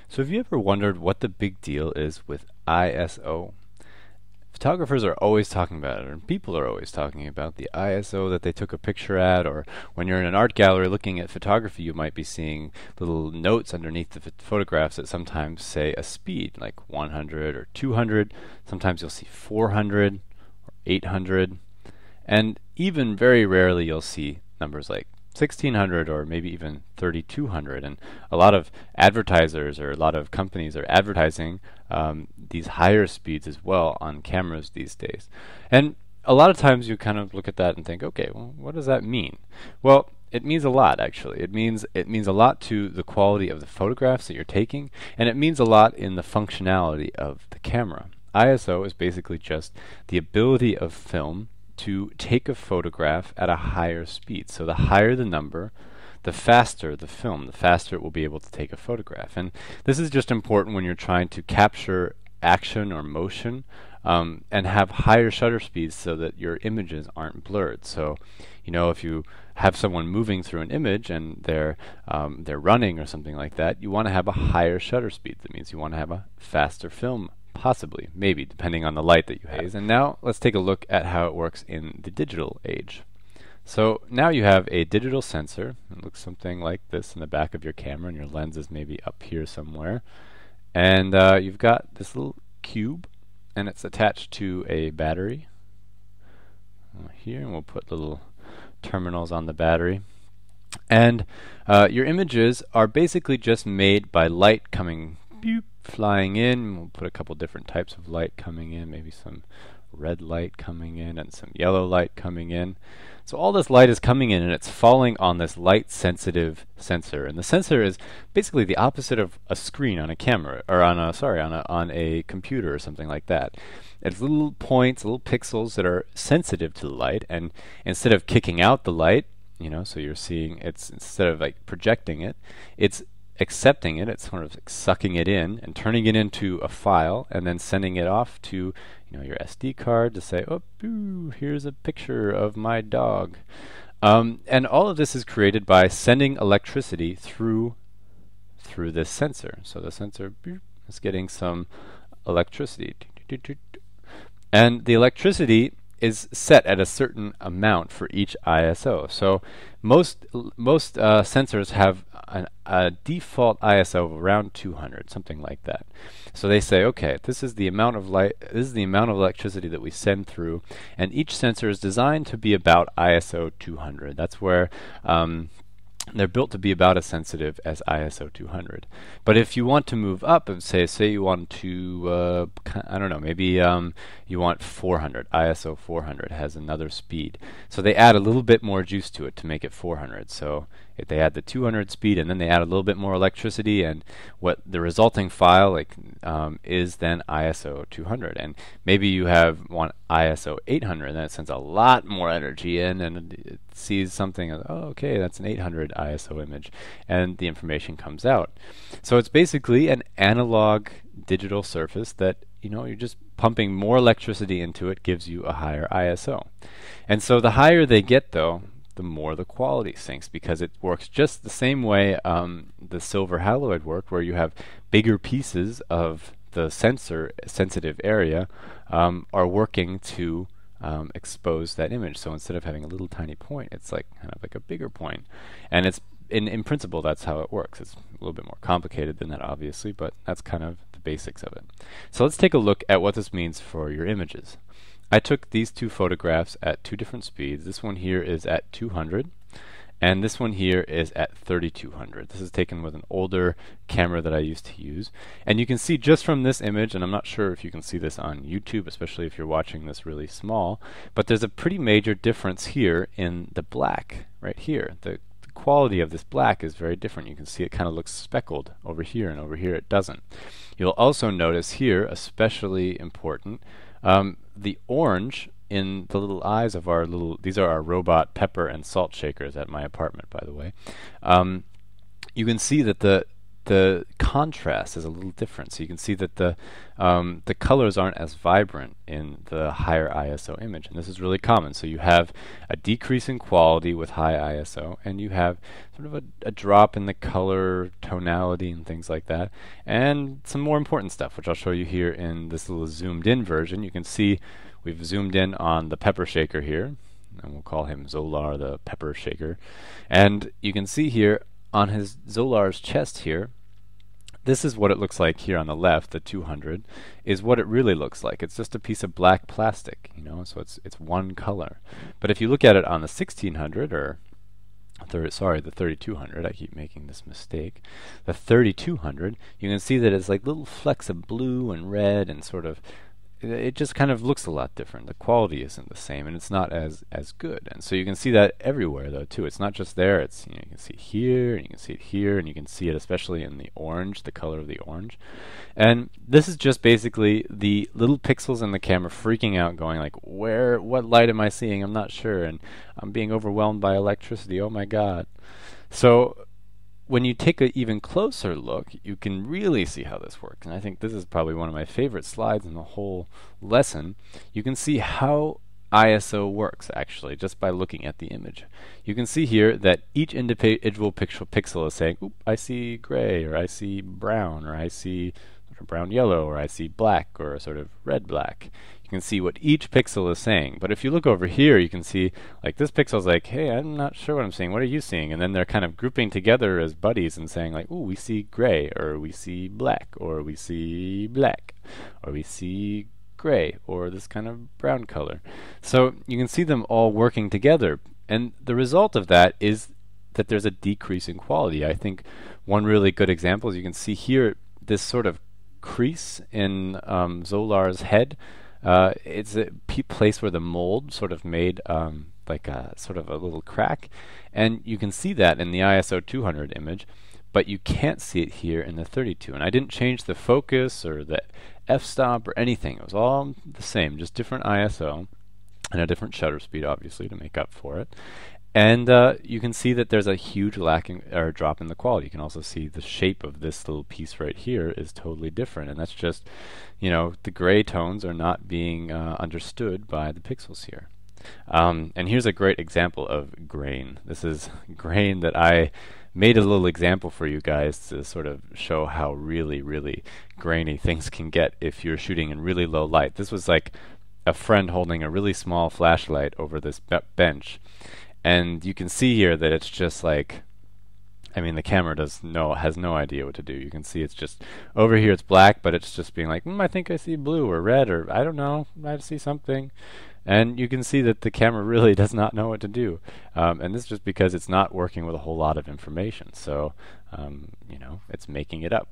So have you ever wondered what the big deal is with ISO? Photographers are always talking about it, and people are always talking about the ISO that they took a picture at, or when you're in an art gallery looking at photography, you might be seeing little notes underneath the photographs that sometimes say a speed, like 100 or 200. Sometimes you'll see 400 or 800, and even very rarely you'll see numbers like 1600 or maybe even 3200. And a lot of advertisers or a lot of companies are advertising these higher speeds as well on cameras these days. And a lot of times you kind of look at that and think, okay, well, what does that mean? Well, it means a lot, actually. It means a lot to the quality of the photographs that you're taking, and it means a lot in the functionality of the camera. ISO is basically just the ability of film to take a photograph at a higher speed. So the higher the number, the faster the film, the faster it will be able to take a photograph. And this is just important when you're trying to capture action or motion, and have higher shutter speeds so that your images aren't blurred. So, if you have someone moving through an image and they're running or something like that, you want to have a higher shutter speed. That means you want to have a faster film. Possibly, maybe, depending on the light that you have. And now let's take a look at how it works in the digital age. So now you have a digital sensor. It looks something like this in the back of your camera, and your lens is maybe up here somewhere. And you've got this little cube, and it's attached to a battery here, and we'll put little terminals on the battery. And your images are basically just made by light coming flying in. We'll put a couple different types of light coming in, maybe some red light coming in and some yellow light coming in. So all this light is coming in and it's falling on this light sensitive sensor. And the sensor is basically the opposite of a screen on a camera, or on a computer or something like that. It's little points, little pixels that are sensitive to the light, and instead of kicking out the light, so you're seeing it's, instead of like projecting it, it's accepting it. It's sort of like sucking it in and turning it into a file, and then sending it off to your SD card to say, oh, boo, here's a picture of my dog. And all of this is created by sending electricity through this sensor. So the sensor is getting some electricity, and the electricity is set at a certain amount for each ISO. So most sensors have a default ISO of around 200, something like that. So they say, okay, this is the amount of light, this is the amount of electricity that we send through, and each sensor is designed to be about ISO 200. That's where they're built to be about as sensitive as ISO 200. But if you want to move up and say you want to, I don't know, maybe you want 400, ISO 400 has another speed. So they add a little bit more juice to it to make it 400. So if they add the 200 speed and then they add a little bit more electricity, and what the resulting file is then ISO 200. And maybe you want ISO 800, and then it sends a lot more energy in, and it sees something, oh, okay, that's an 800 ISO image, and the information comes out. So it's basically an analog digital surface that you're just pumping more electricity into it, gives you a higher ISO. And so the higher they get, though, the more the quality sinks, because it works just the same way the silver haloid worked, where you have bigger pieces of the sensitive area are working to expose that image. So instead of having a little tiny point, it's like kind of like a bigger point. And it's in principle, that's how it works. It's a little bit more complicated than that, obviously, but that's kind of the basics of it. So let's take a look at what this means for your images. I took these two photographs at two different speeds. This one here is at 200, and this one here is at 3200. This is taken with an older camera that I used to use. And you can see just from this image, and I'm not sure if you can see this on YouTube, especially if you're watching this really small, but there's a pretty major difference here in the black right here. The quality of this black is very different. You can see it kind of looks speckled over here, and over here it doesn't. You'll also notice here, especially important, the orange in the little eyes of these are our robot pepper and salt shakers at my apartment, by the way. You can see that the the contrast is a little different. So you can see that the colors aren't as vibrant in the higher ISO image, and this is really common. So you have a decrease in quality with high ISO, and you have sort of a drop in the color tonality and things like that, and some more important stuff, which I'll show you here in this little zoomed in version. You can see we've zoomed in on the pepper shaker here, and we'll call him Zolar the pepper shaker, and you can see here on his Zolar's chest here, this is what it looks like here on the left. The 200 is what it really looks like. It's just a piece of black plastic, you know, so it's one color. But if you look at it on the 1600, or the 3200, I keep making this mistake, the 3200, you can see that it's like little flecks of blue and red, and sort of it just kind of looks a lot different. The quality isn't the same, and it's not as good. And so you can see that everywhere, though, too. It's not just there. It's, you know, you can see it here, and you can see it here, and you can see it especially in the orange, the color of the orange. And this is just basically the little pixels in the camera freaking out, going like, what light am I seeing? I'm not sure, and I'm being overwhelmed by electricity. Oh my God. So when you take an even closer look, you can really see how this works. And I think this is probably one of my favorite slides in the whole lesson. You can see how ISO works, actually, just by looking at the image. You can see here that each individual pixel is saying, oop, I see gray, or I see brown, or I see sort of brown-yellow, or I see black, or sort of red-black. You can see what each pixel is saying. But if you look over here, you can see like this pixel's like, hey, I'm not sure what I'm seeing. What are you seeing? And then they're kind of grouping together as buddies and saying like, ooh, we see gray, or we see black, or we see black, or we see gray, or this kind of brown color. So you can see them all working together. And the result of that is that there's a decrease in quality. I think one really good example is you can see here this sort of crease in Zolar's head. It's a place where the mold sort of made like a sort of a little crack, and you can see that in the ISO 200 image, but you can't see it here in the 32. And I didn't change the focus or the f-stop or anything. It was all the same, just different ISO and a different shutter speed, obviously, to make up for it. And you can see that there's a huge drop in the quality. You can also see the shape of this little piece right here is totally different, and that's just, you know, the gray tones are not being understood by the pixels here. And here's a great example of grain. This is grain that I made a little example for you guys to sort of show how really, really grainy things can get if you're shooting in really low light. This was like a friend holding a really small flashlight over this bench. And you can see here that it's just like, I mean, the camera has no idea what to do. You can see it's just, over here it's black, but it's just being like, I think I see blue or red, or I don't know, I see something. And you can see that the camera really does not know what to do. And this is just because it's not working with a whole lot of information. So, you know, it's making it up.